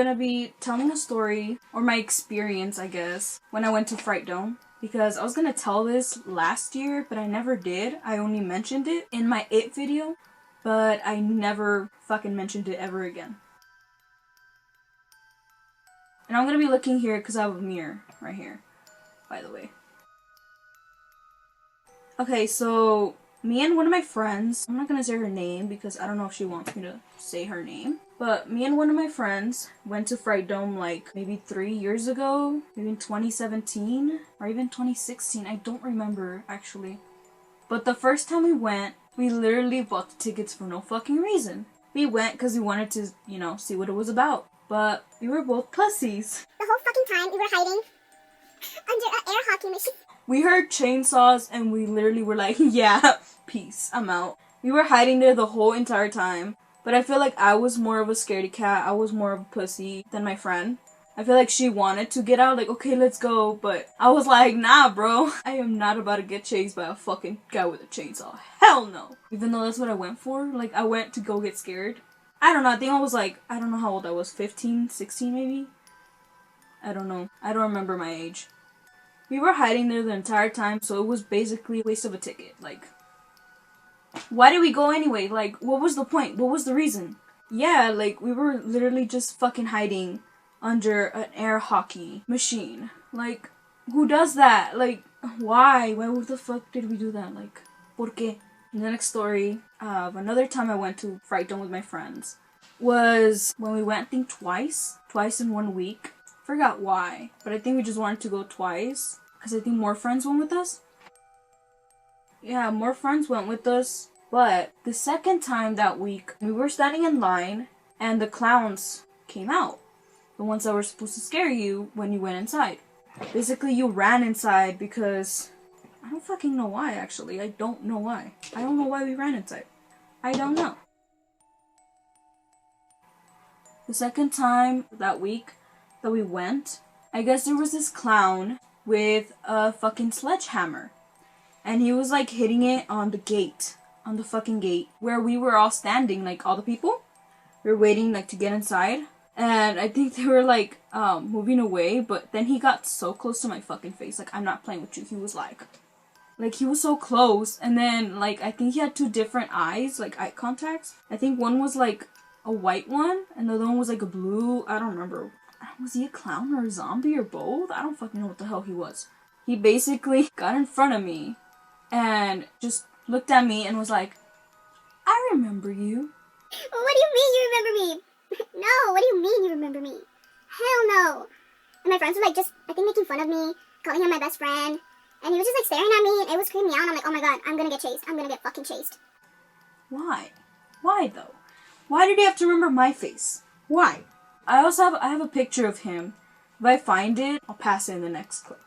gonna be telling a story, or my experience, I guess, when I went to Fright Dome. Because I was gonna tell this last year, but I never did. I only mentioned it in my It video, but I never fucking mentioned it ever again. And I'm gonna be looking here because I have a mirror right here, by the way. Okay, so me and one of my friends, I'm not gonna say her name because I don't know if she wants me to say her name, but me and one of my friends went to Fright Dome like maybe 3 years ago, maybe in 2017 or even 2016. I don't remember actually. But the first time we went, we literally bought the tickets for no fucking reason. We went because we wanted to, you know, see what it was about. But we were both pussies. The whole fucking time we were hiding under an air hockey machine. We heard chainsaws and we literally were like, yeah, peace, I'm out. We were hiding there the whole entire time. But I feel like I was more of a scaredy cat. I was more of a pussy than my friend. I feel like she wanted to get out, like, okay, let's go. But I was like, nah, bro. I am not about to get chased by a fucking guy with a chainsaw. Hell no. Even though that's what I went for. Like, I went to go get scared. I don't know. I think I was like, I don't know how old I was. 15, 16 maybe? I don't know. I don't remember my age. We were hiding there the entire time, so it was basically a waste of a ticket. Like, why did we go anyway? Like, what was the point? What was the reason? Yeah, like, we were literally just fucking hiding under an air hockey machine. Like, who does that? Like, why? Why the fuck did we do that? Like, ¿por qué? And the next story of another time I went to Fright Dome with my friends was when we went, I think, twice in 1 week. Forgot why, but I think we just wanted to go twice because I think more friends went with us. Yeah, more friends went with us, but the second time that week, we were standing in line and the clowns came out. The ones that were supposed to scare you when you went inside. Basically, you ran inside because I don't fucking know why, actually. I don't know why. I don't know why we ran inside. I don't know. The second time that week that we went, I guess there was this clown with a fucking sledgehammer. And he was like hitting it on the gate. On the fucking gate. Where we were all standing, like all the people. We were waiting like to get inside. And I think they were like moving away. But then he got so close to my fucking face. Like, I'm not playing with you. He was like he was so close. And then like I think he had two different eyes. Like eye contacts. I think one was like a white one. And the other one was like a blue. I don't remember. Was he a clown or a zombie or both? I don't fucking know what the hell he was. He basically got in front of me and just looked at me and was like, I remember you. What do you mean you remember me? No, what do you mean you remember me? Hell no. And my friends were like just, I think, making fun of me, calling him my best friend. And he was just like staring at me and it was creeping me out. And I'm like, oh my god, I'm gonna get chased. I'm gonna get fucking chased. Why? Why though? Why did he have to remember my face? Why? I have a picture of him. If I find it, I'll pass it in the next clip.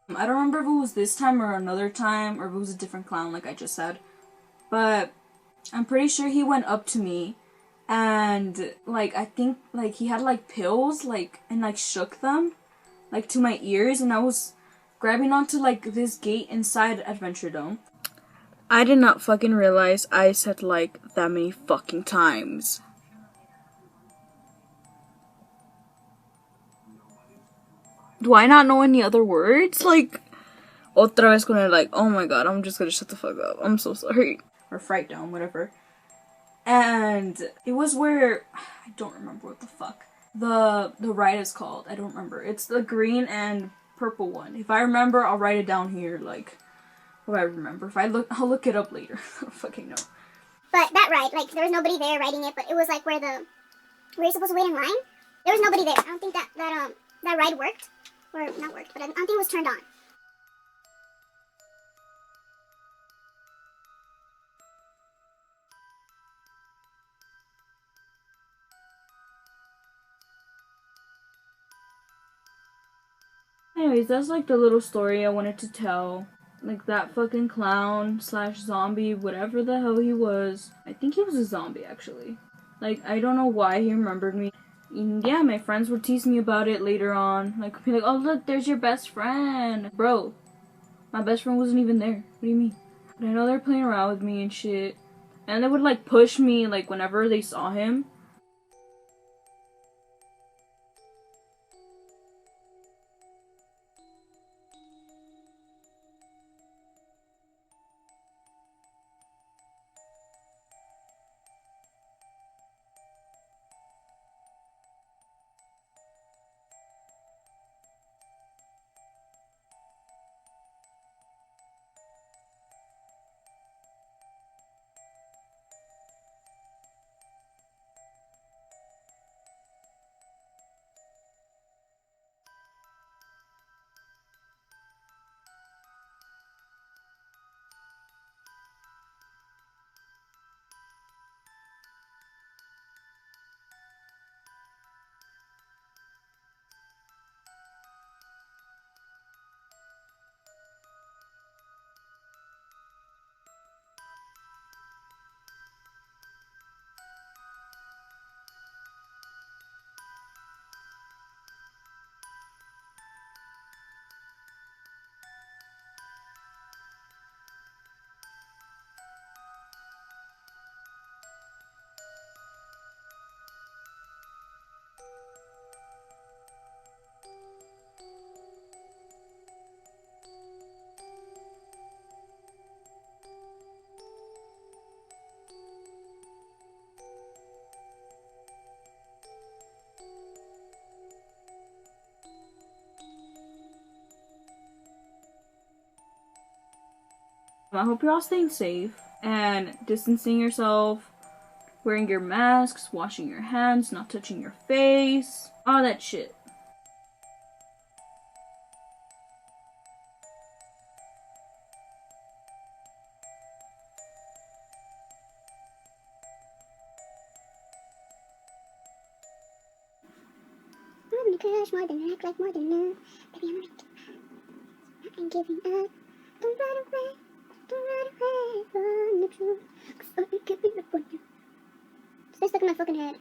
I don't remember if it was this time or another time, or if it was a different clown, like I just said. But I'm pretty sure he went up to me, and like I think like he had like pills, like, and like shook them, like to my ears, and I was grabbing onto like this gate inside Adventure Dome. I did not fucking realize I said like that many fucking times. Do I not know any other words? Like, otra vez con el like, oh my god, I'm just gonna shut the fuck up. I'm so sorry. Or Fright Dome, whatever. And it was where, I don't remember what the fuck the ride is called. I don't remember. It's the green and purple one. If I remember, I'll write it down here, like, if I remember. If I look, I'll look it up later. I don't fucking know. But that ride, like, there was nobody there riding it, but it was like where you're supposed to wait in line. There was nobody there. I don't think that ride worked. Or not worked, but I don't think it was turned on. Anyways, that's like the little story I wanted to tell. Like that fucking clown slash zombie, whatever the hell he was. I think he was a zombie actually. Like, I don't know why he remembered me. And yeah, my friends were teasing me about it later on. Like, be like, oh look, there's your best friend. Bro, my best friend wasn't even there. What do you mean? But I know they're playing around with me and shit. And they would like push me like whenever they saw him. I hope you're all staying safe and distancing yourself, wearing your masks, washing your hands, not touching your face, all that shit. I'm gonna crush more than act like more than new. Baby, I'm weak. I ain't giving up. Don't run away. Don't run away from the truth. 'Cause I can't be up on you. Stay stuck in my fucking head.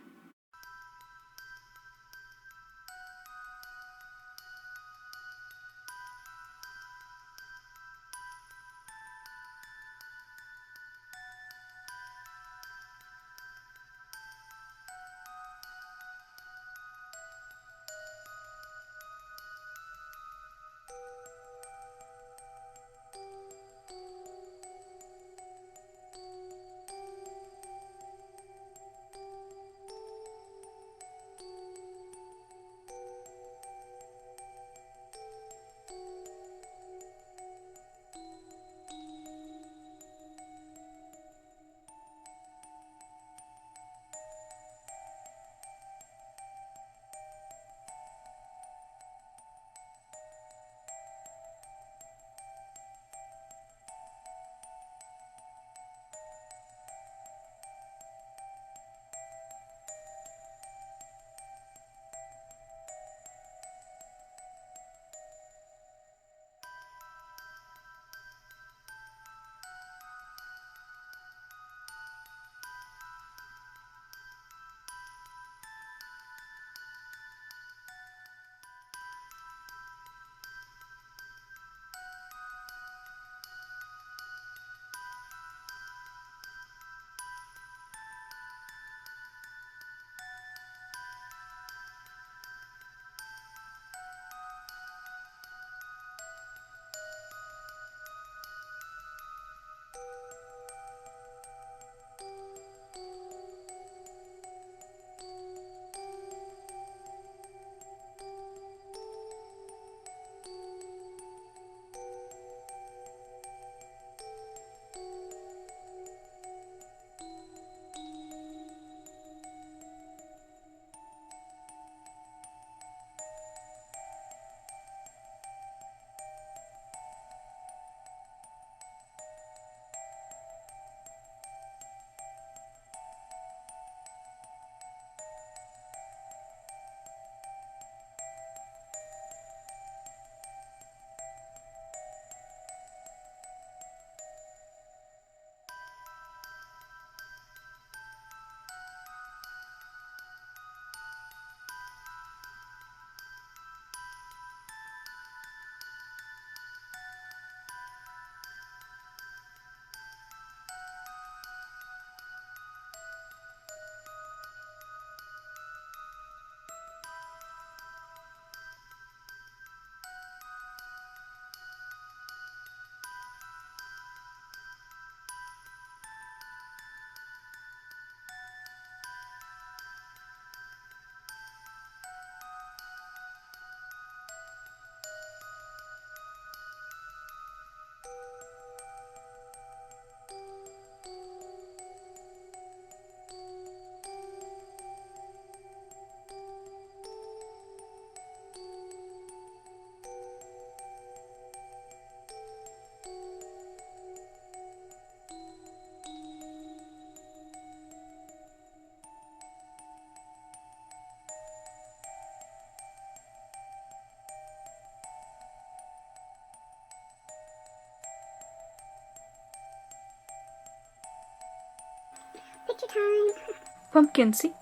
adventure time. Pumpkins, see?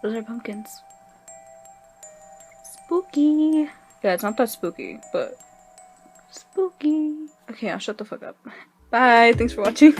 Those are pumpkins. Spooky. Yeah, it's not that spooky, but spooky. Okay, I'll shut the fuck up. Bye. Thanks for watching.